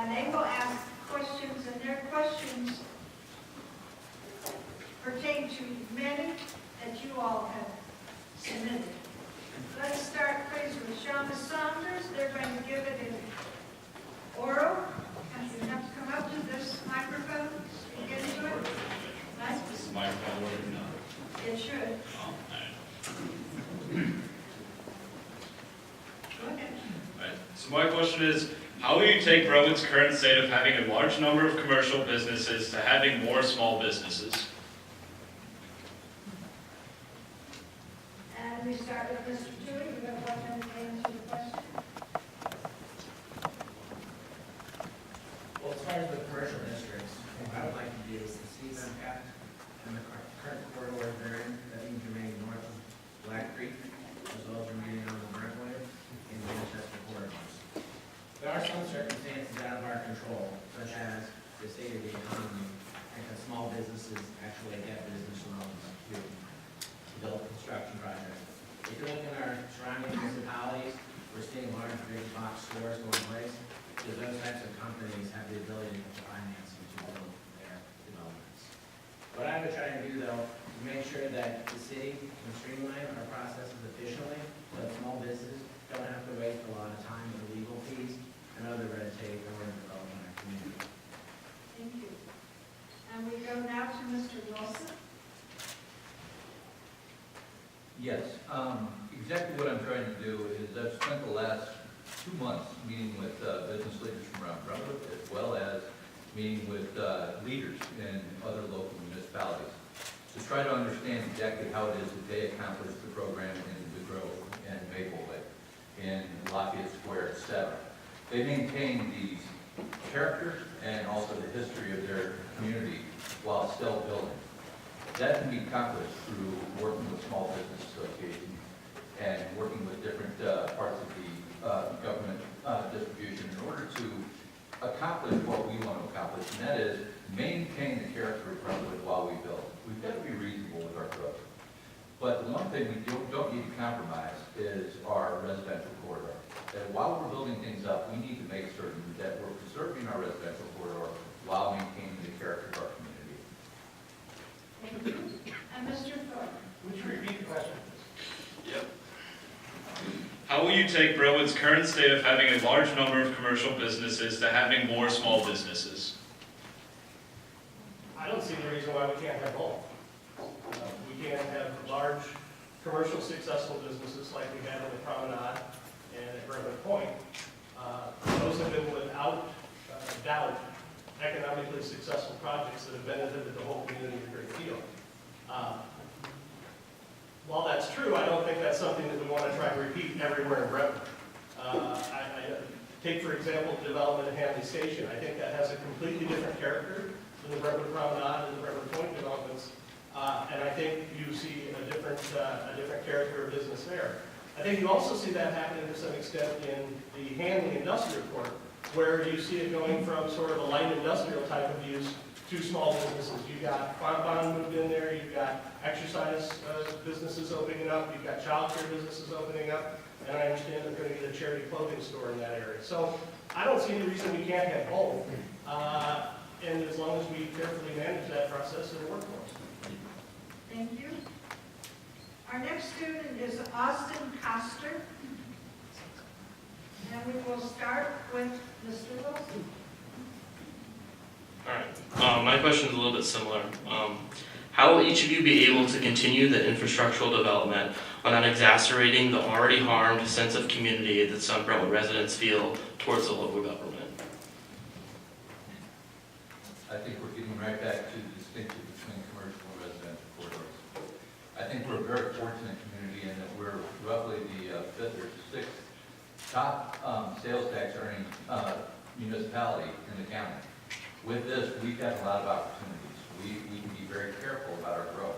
and they will ask questions, and their questions pertain to many that you all have submitted. Let's start, please, with Shawna Saunders. They're going to give it in oral. You have to come up to this microphone, speak into it. Right? Is the microphone working now? It should. Oh, Go ahead. alright. So my question is, how will you take Brentwood's current state of having a large number of commercial businesses to having more small businesses? And we start with Mr. Tui. You have 1 minute to answer the question. Well, as far as the commercial districts, what I would like to do is to see them kept in the current corridor they're in. That means remaining north of Black Creek, as well as remaining on the Brentwood and Manchester corridors. There are some circumstances out of our control, such as the state of the economy, and that small businesses actually get business loans to build construction projects. If you look in our surrounding municipalities, we're seeing large big box stores going place, because those types of companies have the ability to finance and to build their developments. What I would try to do, though, is make sure that the city can streamline our processes efficiently, so that small businesses don't have to waste a lot of time in legal fees and other red tape in order to develop in our community. Thank you. And we go now to Mr. Wilson. Yes, exactly what I'm trying to do is I've spent the last 2 months meeting with business leaders from around Brentwood, as well as meeting with leaders in other local municipalities to try to understand exactly how it is that they accomplish the program in the Grove and Maplewood, in Lafayette Square, etc. They maintain these characters and also the history of their community while still building. That can be accomplished through working with small business associations and working with different parts of the government distribution in order to accomplish what we want to accomplish, and that is maintain the character of Brentwood while we build. We've got to be reasonable with our growth. But the one thing we don't need to compromise is our residential corridor. That while we're building things up, we need to make certain that we're preserving our residential corridor while maintaining the character of our community. Thank you. And Mr. Thorpe. Would you repeat the question? Yep. How will you take Brentwood's current state of having a large number of commercial businesses to having more small businesses? I don't see any reason why we can't have both. We can't have large, commercial, successful businesses like we have in the Promenade and at Brentwood Point. Those have been without doubt economically successful projects that have benefited the whole community a great deal. While that's true, I don't think that's something that we want to try to repeat everywhere in Brentwood. Take, for example, the development of Hanley Station. I think that has a completely different character than the Brentwood Promenade and the Brentwood Point developments. And I think you see a different character of business there. I think you also see that happening to some extent in the Hanley Industrial Court, where you see it going from sort of a light industrial type of use to small businesses. You've got Bonbon moved in there, you've got exercise businesses opening up, you've got childcare businesses opening up, and I understand they're going to get a charity clothing store in that area. So I don't see any reason we can't have both, and as long as we carefully manage that process, it'll work for us. Thank you. Our next student is Austin Coster. And we will start with Mr. Wilson. All right. My question is a little bit similar. How will each of you be able to continue the infrastructural development without exacerbating the already harmed sense of community that some Brentwood residents feel towards the local government? I think we're getting right back to the distinction between commercial and residential corridors. I think we're a very fortunate community in that we're roughly the fifth or sixth top sales tax earning municipality in the county. With this, we've got a lot of opportunities. We can be very careful about our growth.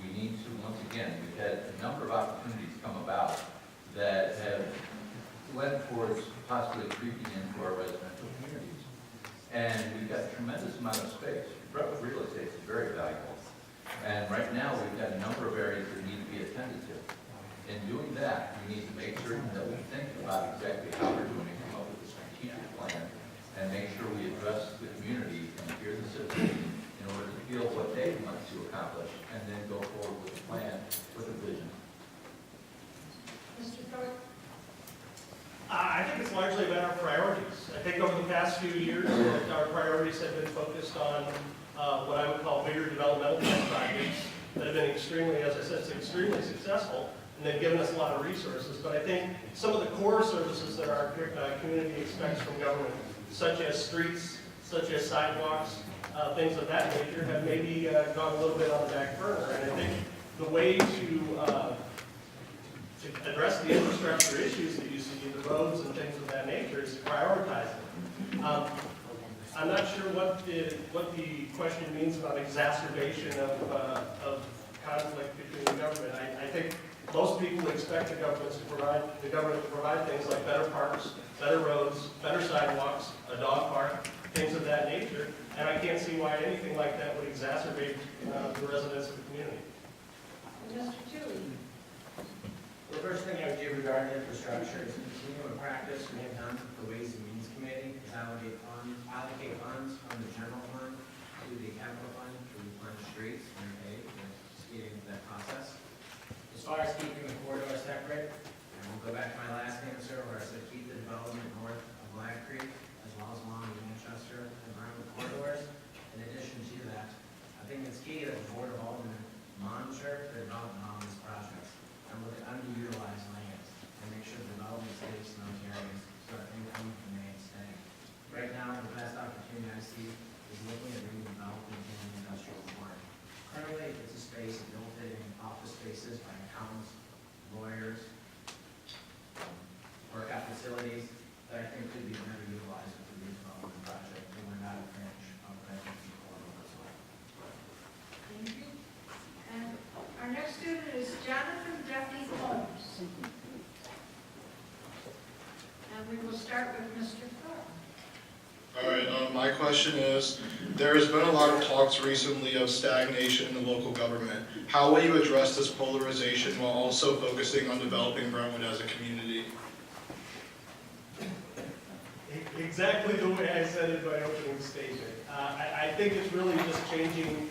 We need to, once again, we've had a number of opportunities come about that have led towards possibly creeping into our residential communities. And we've got a tremendous amount of space. Brentwood real estate is very valuable. And right now, we've got a number of areas that need to be attended to. In doing that, we need to make certain that we think about exactly how we're going to come up with a strategic plan and make sure we address the community and hear the citizens in order to feel what they want to accomplish, and then go forward with a plan, with a vision. Mr. Thorpe? I think it's largely about our priorities. I think over the past few years, our priorities have been focused on what I would call bigger developmental projects that have been extremely, as I said, extremely successful, and they've given us a lot of resources. But I think some of the core services that our community expects from government, such as streets, such as sidewalks, things of that nature, have maybe gone a little bit on the back burner. And I think the way to address the infrastructure issues that you see, the roads and things of that nature, is to prioritize them. I'm not sure what the question means about exacerbation of conflict between the government. I think most people expect the government to provide things like better parks, better roads, better sidewalks, a dog park, things of that nature, and I can't see why anything like that would exacerbate the residents of the community. Mr. Tui? The first thing I would do regarding infrastructure is continue a practice we have done with the Ways and Means Committee, is allocate funds from the general fund to the capital fund to replenish streets and repave, and speeding that process. As far as keeping the corridor separate, and we'll go back to my last answer where I said keep the development north of Black Creek as well as along the Manchester and Brownwood corridors. In addition to that, I think it's key that the Board of Aldermen monitor the development on these projects and look at underutilized lands and make sure the development stays in those areas so that income remains steady. Right now, the best opportunity I see is looking at redevelopment in the industrial park. Currently, it's a space of ill-fitting office spaces by accountants, lawyers, workout facilities that I think could be better utilized with the redevelopment project and we're not a branch of residency corridor whatsoever. Thank you. And our next student is Jonathan Duffy Holmes. And we will start with Mr. Thorpe. All right, my question is, there has been a lot of talks recently of stagnation in the local government. How will you address this polarization while also focusing on developing Brentwood as a community? Exactly the way I said it in my opening statement. I think it's really just changing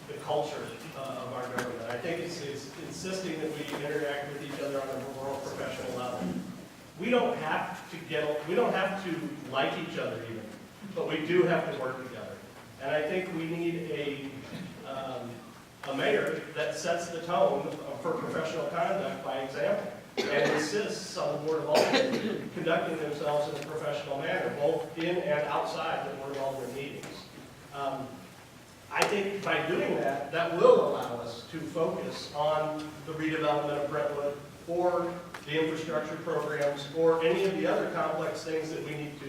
the culture of our government. I think it's insisting that we interact with each other on a more professional level. We don't have to like each other even, but we do have to work together. And I think we need a mayor that sets the tone for professional conduct by example and insists on the Board of Aldermen conducting themselves in a professional manner, both in and outside the Board of Aldermen meetings. I think by doing that, that will allow us to focus on the redevelopment of Brentwood or the infrastructure programs or any of the other complex things that we need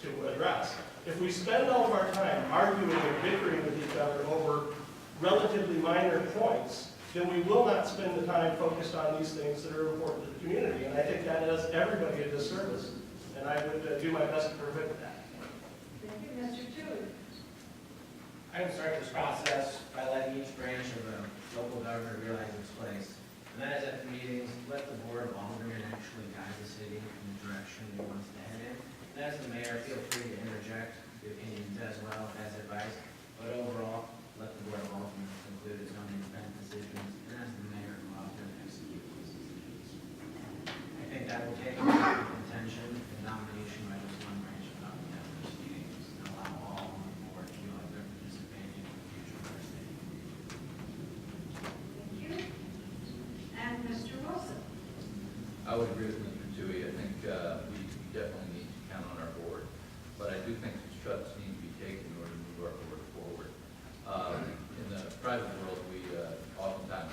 to address. If we spend all of our time arguing and bickering with each other over relatively minor points, then we will not spend the time focused on these things that are important to the community. And I think that does everybody a disservice. And I would do my best to prevent that. Thank you, Mr. Tui. I would start this process by letting each branch of the local government realize its place. And that is at the meetings, let the Board of Aldermen actually guide the city in the direction it wants to head in. And as the mayor, feel free to interject the opinions as well as advice. But overall, let the Board of Aldermen conclude its own independent decisions, and as the mayor, go out there and execute these decisions. I think that will take away contention and domination by just one branch of government at those meetings and allow all on the board to feel like they're participating in the future of our city. Thank you. And Mr. Wilson. I would agree with Mr. Tui. I think we definitely need to count on our board, but I do think some steps need to be taken in order to move our board forward. In the private world, we oftentimes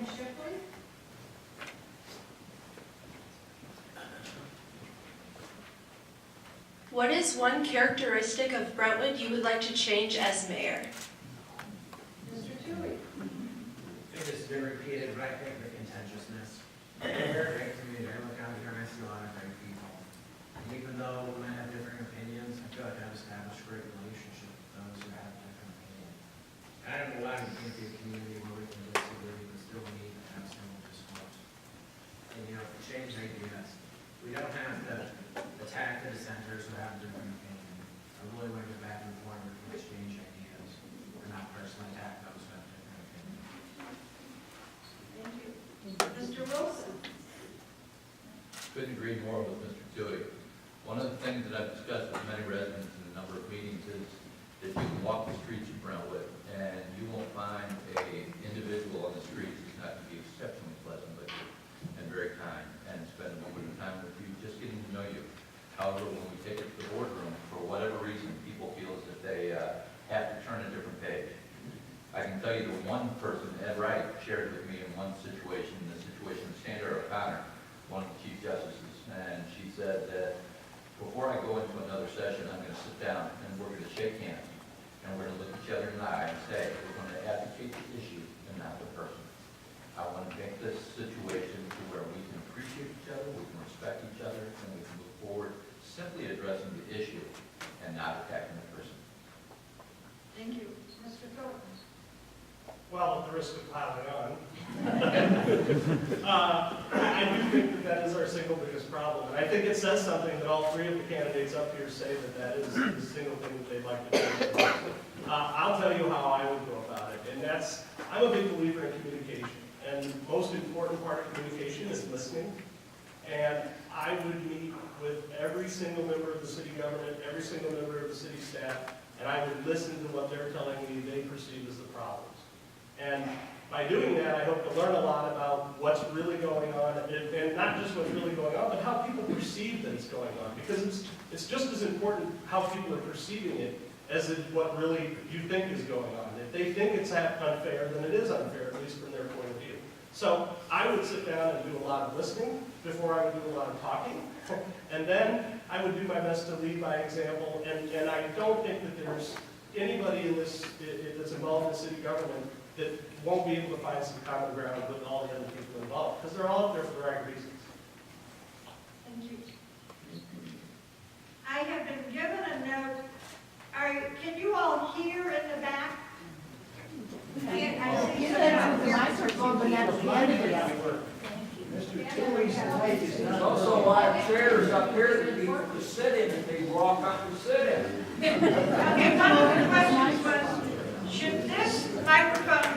Pam Shipley. What is one characteristic of Brentwood you would like to change as mayor? Mr. Tui. It has been repeated, but I think the contentiousness. They're a great community. I look out here and I see a lot of great people. And even though we might have different opinions, I feel like I've established a great relationship with those who have different opinions. I don't know why we can't be a community where we can disagree, but still meet and have civil discourse. And, you know, to change ideas, we don't have to attack the dissenters who have different opinions. I really want to get back to the point where we can exchange ideas and not personally attack those who have different opinions. Thank you. Mr. Wilson. Couldn't agree more with Mr. Tui. One of the things that I've discussed with many residents in a number of meetings is that you can walk the streets of Brentwood and you won't find a individual on the streets who's not going to be exceptionally pleasant with you and very kind and spend a moment of time with you just getting to know you. However, when we take it to the boardroom, for whatever reason, people feel as if they have to turn a different page. I can tell you the one person, Ed Wright, shared with me in one situation, the situation of Sandra O'Connor, one of the chief justices, and she said that before I go into another session, I'm going to sit down and we're going to shake hands and we're going to look each other in the eye and say, we're going to advocate the issue and not the person. I want to make this situation to where we can appreciate each other, we can respect each other, and we can move forward simply addressing the issue and not attacking the person. Thank you. Mr. Phillips. Well, at the risk of piling on, I do think that that is our single biggest problem. And I think it says something that all three of the candidates up here say that that is the single thing that they'd like to do. I'll tell you how I would go about it. And that's, I'm a big believer in communication. And the most important part of communication is listening. And I would meet with every single member of the city government, every single member of the city staff, and I would listen to what they're telling me they perceive as the problems. And by doing that, I hope to learn a lot about what's really going on, and not just what's really going on, but how people perceive that it's going on. Because it's just as important how people are perceiving it as what really you think is going on. If they think it's unfair, then it is unfair, at least from their point of view. So I would sit down and do a lot of listening before I would do a lot of talking. And then I would do my best to lead by example. And I don't think that there's anybody in this that's involved in city government that won't be able to find some common ground with all the other people involved, because they're all up there for the right reasons. Thank you. I have been given a note. Can you all hear in the back? I see There's also a lot of chairs up here that people can sit in if they walk up and sit in. Okay, one of the questions was, should this microphone